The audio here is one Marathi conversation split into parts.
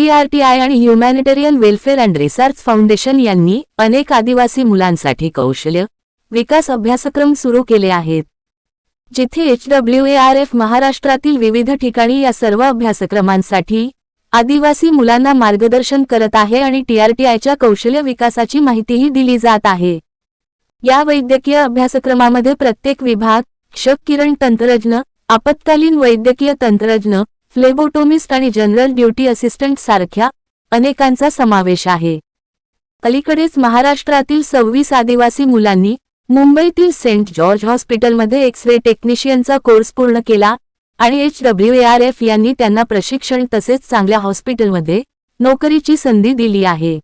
TRTI आणि humanitarian welfare and research foundation यांनी अनेक आदिवासी मुलांसाठी कौशल्य विकास अभ्यासक्रम सुरू केले आहेत, जिथे HWARF महाराष्ट्रातील विविध ठिकाणी या सर्व अभ्यासक्रमांसाठी आदिवासी मुलांना मार्गदर्शन करत आहे आणि TRTIच्या कौशल्य विकासाची माहितीही दिली जात आहे। या वैद्यकीय अभ्यासक्रमामध्ये प्रत्येक विभाग, क्षक किरण तंत्रज्ञ, आपत्कालीन वैद्यकीय तंत्रज्ञ, फ्लेबोटोमिस्ट आणि जनरल ड्युटी असिस्टंट सारख्या अनेकांचा समावेश आहे। अलीकडेच महाराष्ट्रातील 26 आदिवासी मुलांनी मुंबईतील सेंट जॉर्ज हॉस्पिटलमध्ये एक्स-रे टेक्निशियनचा कोर्स पूर्ण केला आणि HWARF यांनी त्यांना प्रशिक्षण तसेच चांगल्या हॉस्पिटलमध्ये नोकरीची संधी दिली आहे।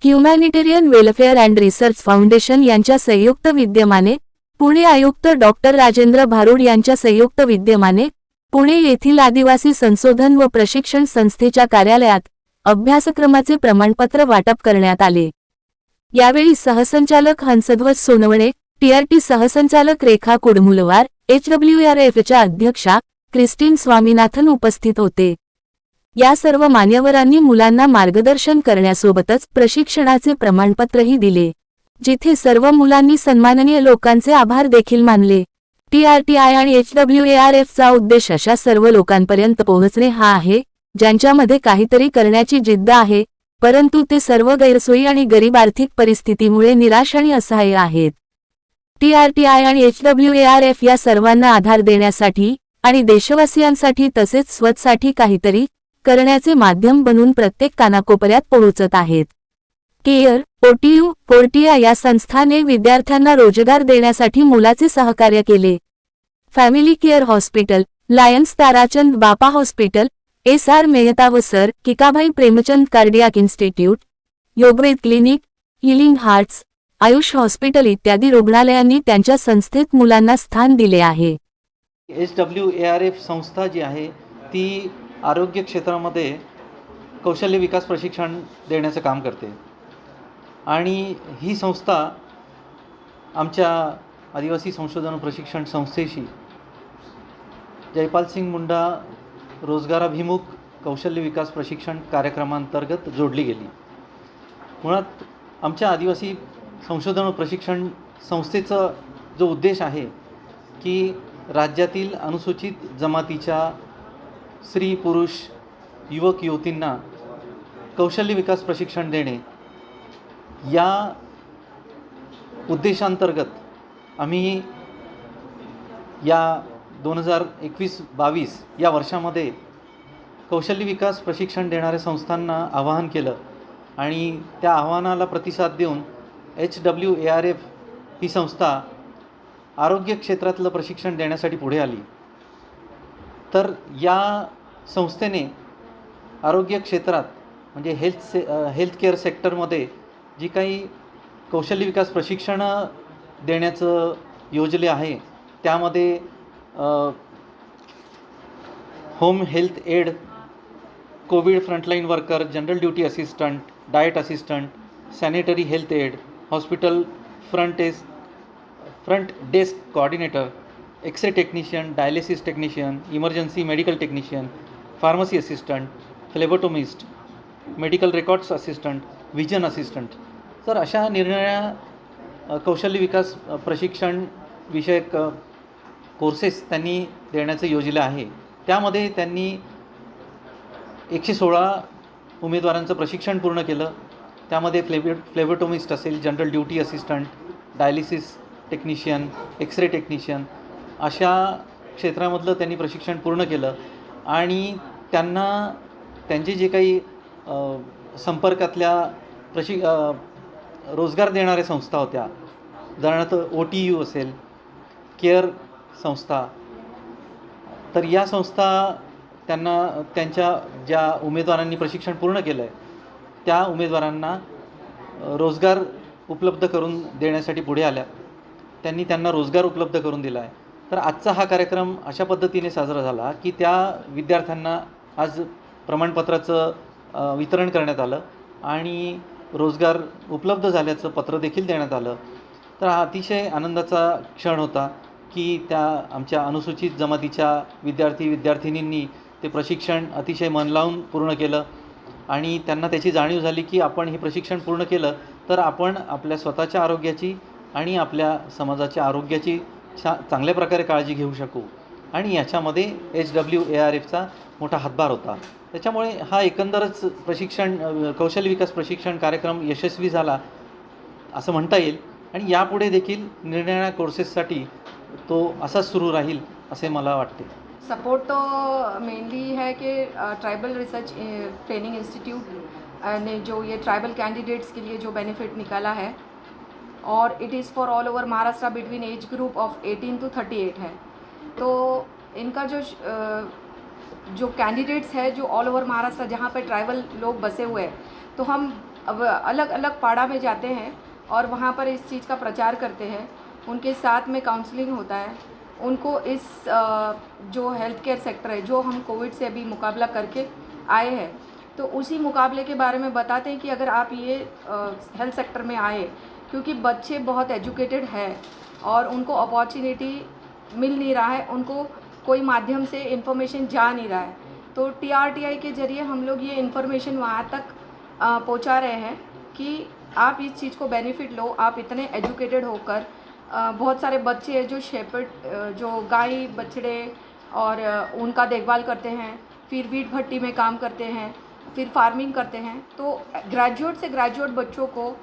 Humanitarian welfare and research foundation यांच्या संयुक्त विद्यमाने पुणे आयुक्त डॉक्टर राजेंद्र भारुड यांच्या संयुक्त विद्यमाने पुणे येथील आदिवासी संशोधन व प्रशिक्षण संस्थेच्या कार्यालयात अभ्यासक्रमाचे प्रमाणपत्र वाटप करण्यात आले। यावेळी सहसंचालक हंसध्वज सोनवणे, TRT सहसंचालक रेखा कुडमुलवार, HWARFच्या अध्यक्षा क्रिस्टीन स्वामीनाथन उपस्थित होते। या सर्व मान्यवरांनी मुलांना मार्गदर्शन करण्यासोबतच प्रशिक्षणाचे प्रमाणपत्रही दिले, जिथे सर्व मुलांनी सन्माननीय लोकांचे आभार देखील मानले। TRTI आणि HWARFचा उद्देश अशा सर्व लोकांपर्यंत पोहोचणे हा आहे, ज्यांच्यामध्ये काहीतरी करण्याची जिद्द आहे, परंतु ते सर्व गैरसोयी आणि गरीब आर्थिक परिस्थितीमुळे निराश आणि असहाय्य आहेत। TRTI आणि HWARF या सर्वांना आधार देण्यासाठी आणि देशवासियांसाठी तसेच स्वतःसाठी काहीतरी करण्याचे माध्यम बनून प्रत्येक कानाकोपऱ्यात पोहोचत आहेत। केअर OTU पोर्टिया या संस्थाने विद्यार्थ्यांना रोजगार देण्यासाठी मुलाचे सहकार्य केले। Family care hospital, lions Tarachand Bapa hospital, SR Mehta व sir Kikabhai Premchand cardiac institute, Yogved clinic, healing hearts, Ayush hospital इत्यादी रुग्णालयांनी त्यांच्या संस्थेत मुलांना स्थान दिले आहे। HWARF संस्था जी आहे ती आरोग्य क्षेत्रामध्ये कौशल्य विकास प्रशिक्षण देण्याचं काम करते आणि ही संस्था आमच्या आदिवासी संशोधन प्रशिक्षण संस्थेशी जयपाल सिंग मुंडा रोजगाराभिमुख कौशल्य विकास प्रशिक्षण कार्यक्रमांतर्गत जोडली गेली। मुळात आमच्या आदिवासी संशोधन व प्रशिक्षण संस्थेचा जो उद्देश आहे की राज्यातील अनुसूचित जमातीच्या स्त्री पुरुष युवक युवतींना कौशल्य विकास प्रशिक्षण देणे, या उद्देशांतर्गत आम्ही या 2021-22 या वर्षामध्ये कौशल्य विकास प्रशिक्षण देणाऱ्या संस्थांना आवाहन केलं आणि त्या आव्हानाला प्रतिसाद देऊन HWARF ही संस्था आरोग्य क्षेत्रातलं प्रशिक्षण देण्यासाठी पुढे आली। तर या संस्थेने आरोग्य क्षेत्रात म्हणजे हेल्थकेअर सेक्टरमध्ये जी काही कौशल्य विकास प्रशिक्षण देण्याचं योजले आहे त्यामध्ये home health aide, covid frontline worker, general duty assistant, diet assistant, sanitary health aide, hospital front desk coordinator, X ray technician, dialysis technician, emergency medical technician, pharmacy assistant, phlebotomist, medical records assistant, vision assistant, तर अशा निरनिराळ्या कौशल्य विकास प्रशिक्षण विषयक कोर्सेस त्यांनी देण्याचं योजलं आहे। त्यामध्ये त्यांनी 116 उमेदवारांचं प्रशिक्षण पूर्ण केलं। त्यामध्ये फ्लेबोटोमिस्ट असेल, general duty assistant, dialysis technician, X ray technician अशा क्षेत्रामधलं त्यांनी प्रशिक्षण पूर्ण केलं आणि त्यांना त्यांचे जे काही संपर्कातल्या रोजगार देणाऱ्या संस्था होत्या, उदाहरणार्थ OTU असेल, केअर संस्था, तर या संस्था त्यांना त्यांच्या ज्या उमेदवारांनी प्रशिक्षण पूर्ण केलं आहे त्या उमेदवारांना रोजगार उपलब्ध करून देण्यासाठी पुढे आल्या। त्यांनी त्यांना रोजगार उपलब्ध करून दिला आहे। तर आजचा हा कार्यक्रम अशा पद्धतीने साजरा झाला की त्या विद्यार्थ्यांना आज प्रमाणपत्राचं वितरण करण्यात आलं आणि रोजगार उपलब्ध झाल्याचं पत्र देखील देण्यात आलं। तर हा अतिशय आनंदाचा क्षण होता की त्या आमच्या अनुसूचित जमातीच्या विद्यार्थी विद्यार्थिनींनी ते प्रशिक्षण अतिशय मन लावून पूर्ण केलं आणि त्यांना त्याची जाणीव झाली की आपण हे प्रशिक्षण पूर्ण केलं तर आपण आपल्या स्वतःच्या आरोग्याची आणि आपल्या समाजाच्या आरोग्याची चांगल्या प्रकारे काळजी घेऊ शकू. आणि याच्यामध्ये HWARFचा मोठा हातभार होता. त्याच्यामुळे हा एकंदरच कौशल्य विकास प्रशिक्षण कार्यक्रम यशस्वी झाला असं म्हणता येईल. आणि यापुढे देखील निरनिराळ्या कोर्सेससाठी तो असाच सुरू राहील असे मला वाटते. सपोर्ट तो मेनली है कि ट्राइबल रिसर्च ट्रेनिंग इंस्टीट्यूट ने जो ये ट्राइबल कैंडिडेट्स के लिए जो बेनिफिट निकाला है और it is for all over Maharashtra between age group of 18 to 38 है. तो इनका जो कैंडिडेट्स है जो ऑल ओवर महाराष्ट्र जहाँ पे ट्राइबल लोग बसे हुए हैं, तो हम अब अलग अलग पाड़ा में जाते हैं और वहाँ पर इस चीज़ का प्रचार करते हैं. उनके साथ में काउंसलिंग होता है. उनको इस जो हेल्थ केयर सेक्टर है, जो हम कोविड से अभी मुकाबला करके आए हैं, तो उसी मुकाबले के बारे में बताते हैं कि अगर आप ये हेल्थ सेक्टर में आए, क्योंकि बच्चे बहुत एजुकेटेड हैं और उनको अपॉर्चुनिटी मिल नहीं रहा है, उनको कोई माध्यम से इन्फॉर्मेशन जा नहीं रहा है. तो TRTI के ज़रिए हम लोग ये इन्फॉर्मेशन वहाँ तक पहुँचा रहे हैं कि आप इस चीज़ को बेनिफिट लो. आप इतने एजुकेटेड होकर बहुत सारे बच्चे हैं जो शेपर्ड जो गाय बछड़े और उनका देखभाल करते हैं, फिर वीट भट्टी में काम करते हैं, फिर फार्मिंग करते हैं. तो ग्रेजुएट से ग्रेजुएट बच्चों को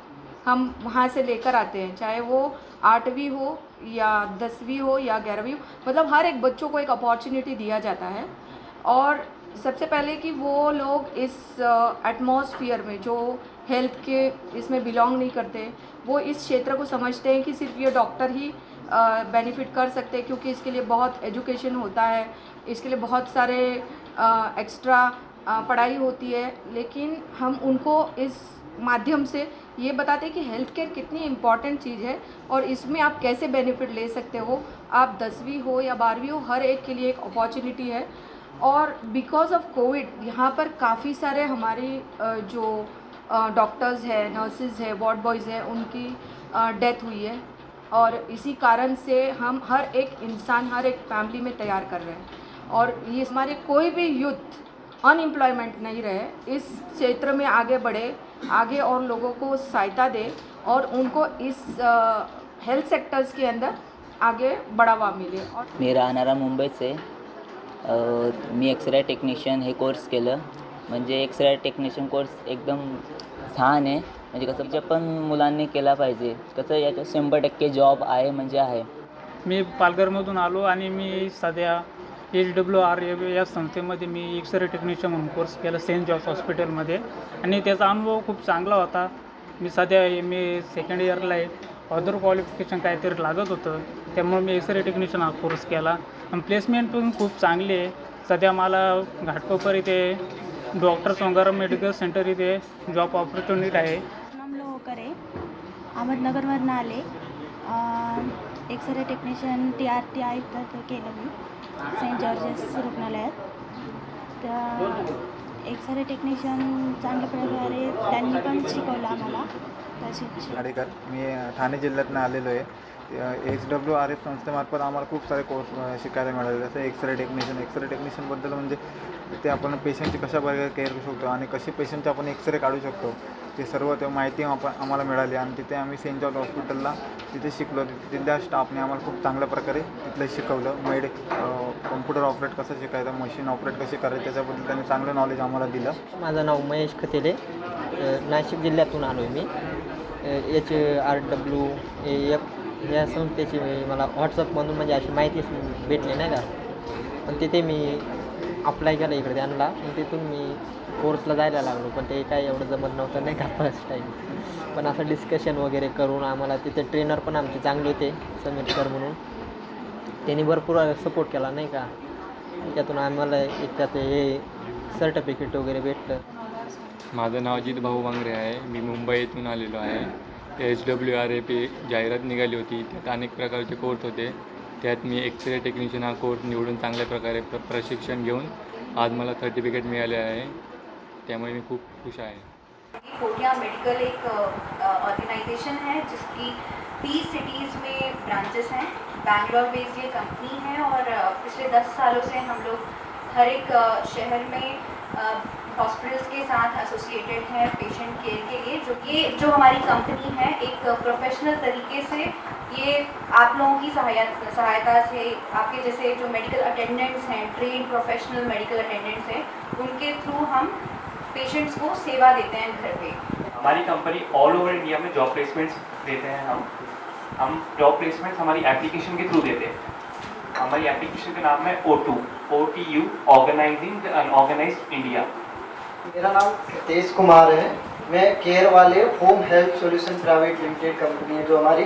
हम वहाँ से लेकर आते हैं, चाहे वो 8वीं हो या 10वीं हो या 11वीं हो, मतलब हर एक बच्चों को एक अपॉर्चुनिटी दिया जाता है. और सबसे पहले कि वो लोग इस एटमॉस्फेयर में जो हेल्थ के इसमें बिलोंग नहीं करते, वो इस क्षेत्र को समझते हैं कि सिर्फ ये डॉक्टर ही बेनिफिट कर सकते हैं, क्योंकि इसके लिए बहुत एजुकेशन होता है, इसके लिए बहुत सारे एक्स्ट्रा पढ़ाई होती है. लेकिन हम उनको इस माध्यम से ये बताते हैं कि हेल्थ केयर कितनी इम्पॉर्टेंट चीज़ है और इसमें आप कैसे बेनिफिट ले सकते हो. आप 10वीं हो या 12वीं हो, हर एक के लिए एक अपॉर्चुनिटी है. और बिकॉज ऑफ कोविड यहाँ पर काफ़ी सारे हमारी जो डॉक्टर्स है, नर्सेज है, वार्ड बॉयज़ है, उनकी डेथ हुई है. और इसी कारण से हम हर एक इंसान, हर एक फैमिली में तैयार कर रहे हैं. और ये हमारे कोई भी यूथ अनएम्प्लॉयमेंट नहीं रहे, इस क्षेत्र में आगे बढ़े, आगे और लोगों को सहायता दे और उनको इस हेल्थ सेक्टर्स के अंदर आगे बढ़ावा मिले. और मी राहणारा मुंबईच आहे. मी एक्सरे टेक्निशियन हे कोर्स केलं. म्हणजे एक्सरे टेक्निशियन कोर्स एकदम छान आहे. म्हणजे कसं जे पण मुलांनी केला पाहिजे. कसं याच्यात 100% जॉब आहे म्हणजे आहे. मी पालघरमधून आलो आणि मी सध्या HWARF या संस्थेमध्ये मी एक्सरे टेक्निशियन म्हणून कोर्स केला सेंट जॉर्ज हॉस्पिटलमध्ये आणि त्याचा अनुभव खूप चांगला होता. मी सध्या मी सेकंड इयरला आहे. अदर क्वालिफिकेशन काहीतरी लागत होतं, त्यामुळे मी एक्सरे टेक्निशियन हा कोर्स केला आणि प्लेसमेंट पण खूप चांगली आहे. सध्या मला घाटकोपर इथे डॉक्टर सोंगार मेडिकल सेंटर इथे जॉब ऑपॉर्च्युनिटी आहे. नाम लोकर आहे. अहमदनगरमधून आले. एक्सरे टेक्निशियन TRTI तर्फे केलं मी सेंट जॉर्जेस रुग्णालयात. तर एक्सरे टेक्निशियन चांगल्या प्रकारे त्यांनी पण शिकवलं आम्हाला. तसेच आडेकर, मी ठाणे जिल्ह्यातून आलेलो आहे. HWARF संस्थेमार्फत आम्हाला खूप सारे कोर्स शिकायला मिळाले. जसं एक्सरे टेक्निशियनबद्दल म्हणजे ते आपण पेशंटची कशा प्रकारे केअर करू शकतो आणि कशी पेशंटचे आपण एक्सरे काढू शकतो, ते सर्व ते माहिती आम्हाला मिळाली. आणि तिथे आम्ही सेंट जॉर्ज हॉस्पिटलला तिथे शिकलो. तिथल्या स्टाफने आम्हाला खूप चांगल्या प्रकारे तिथलं शिकवलं. कॉम्प्युटर ऑपरेट कसं शिकायचं, मशीन ऑपरेट कशी करायची, त्याच्याबद्दल त्यांनी चांगलं नॉलेज आम्हाला दिलं. माझं नाव महेश खतेले, नाशिक जिल्ह्यातून आलो आहे मी. HRWAF या संस्थेची मला व्हॉट्सअपमधून म्हणजे अशी माहिती भेटली नाही का, पण तिथे मी अप्लाय केला इकडे त्यांना. पण तिथून मी कोर्सला जायला लागलो, पण ते काही एवढं जमत नव्हतं नाही का फर्स्ट टाईम. पण असं डिस्कशन वगैरे करून आम्हाला तिथे ट्रेनर पण आमचे चांगले होते, समीर सर म्हणून. त्यांनी भरपूर सपोर्ट केला नाही का. त्यातून आम्हाला एक त्यात हे सर्टिफिकेट वगैरे भेटलं. माझं नाव अजित भाऊ वांगरे आहे. मी मुंबईतून आलेलो आहे. HWARF जाहिरात निघाली होती, त्यात अनेक प्रकारचे कोर्स होते. त्यात मी एक्सरे टेक्निशियन हा कोर्स निवडून चांगल्या प्रकारे प्रशिक्षण घेऊन आज मला सर्टिफिकेट मिळाले आहे. त्यामुळे मी खूप खुश आहे. कोटिया मेडिकल एक ऑर्गेनाइजेशन है जिसकी 30 सिटीज़ में ब्रांचेस हैं. बैंगलोर बेस्ड ये कंपनी है और पिछले 10 सालों से हम लोग हर एक शहर में हॉस्पिटल्स के साथ एसोसिएटेड है पेशेंट केयर के लिए, जो हमारी कंपनी है एक प्रोफेशनल तरीके से ये आप लोगों की सहायता से, आपके जैसे जो मेडिकल अटेंडेंट्स हैं, ट्रेन प्रोफेशनल मेडिकल अटेंडेंट्स हैं, उनके थ्रू हम पेशेंट्स को सेवा देते हैं घर पे। हमारी कंपनी ऑल ओवर इंडिया में जॉब प्लेसमेंट्स देते हैं। हम जॉब प्लेसमेंट्स हमारी एप्लीकेशन के थ्रू देते हैं। हमारी एप्लीकेशन का नाम है OTU, organizing the unorganized India. मेरा नाम तेज कुमार है। मैं केयर वाले home health solution private limited company है जो हमारी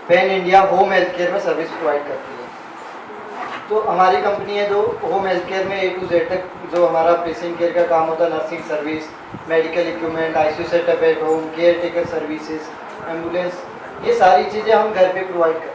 pan India home health care में सर्विस प्रोवाइड करती है। तो हमारी कंपनी है जो होम हेल्थ केयर में A to Z तक जो हमारा पेशेंट केयर का काम होता है, nursing service, medical equipment, ICU setup at home, care taker services, ambulance, ये सारी चीज़ें हम घर पे प्रोवाइड करते हैं।